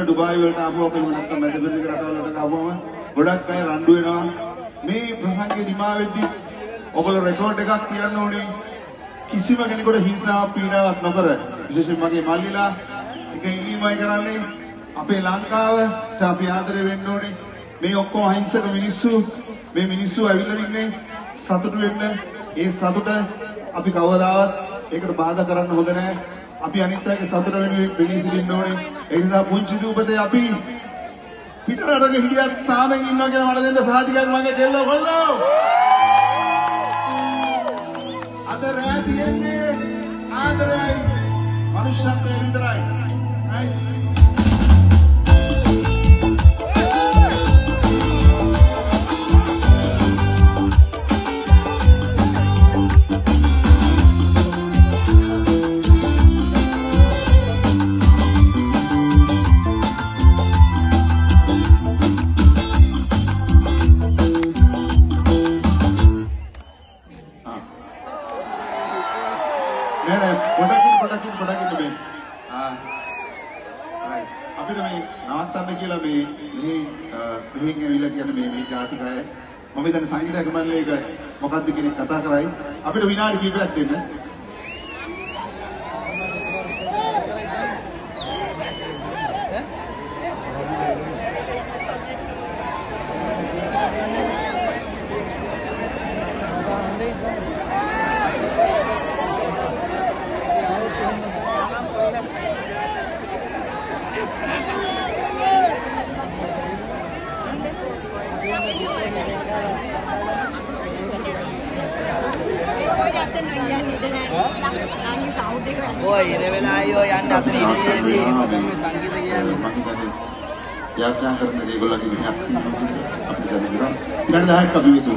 Dubai වලට ආපුවා අපි නැත්තම් මැදපෙරදිග රටවලට ආපුවම ගොඩක් අය රණ්ඩු වෙනවා මේ ප්‍රසංගේ නිමා වෙද්දි ඔයගොල්ලෝ රෙකෝඩ් එකක් තියන්න ඕනේ කිසිම කෙනෙකුට හිංසාවක් පීඩාවක් නොකර විශේෂයෙන් මගේ මල්ලිලා එක ඉල්ලීමයි කරන්නේ අපේ ලංකාවට අපි ආදරේ වෙන්න ඕනේ මේ ඔක්කොම අහිංසක මිනිස්සු මේ මිනිස්සු ඇවිල්ලා ඉන්නේ සතුටු වෙන්න ඒ සතුට අපි කවදාවත් ඒකට බාධා කරන්න හොඳ නැහැ අපි අනිත් අයගේ සතුට වෙනුවෙන් පිළි සිටින්න ඕනේ ඒ නිසා පුංචි දූපතේ අපි පිටරටක හිටියත් සාමෙන් ඉන්නවා කියලා මට දෙන්න සාධිකයක් මගේ දෙල්ල ඔයගොල්ලෝ අද රැ තියෙන්නේ ආදරයයි මනුෂ්‍යත්වයේ විතරයි පොඩකින් මේ right අපිට මේ නවත්තන්න කියලා මේ මෙහෙන් ඇවිල්ලා කියන්නේ මේ ජාතිකය මම හිතන්නේ සංගීත කමල්ලේක මොකක්ද කියන එක කතා කරයි අපිට විනාඩි කිහිපයක් දෙන්න Boy, reveal ayo yang datang ini jadi संगीत කියන්නේ මම හිතන්නේ යාත්‍රා කරන ඒගොල්ලන්ගේ මෙහක් අපිට දැනෙනවා ඊට 10ක් අපි විසු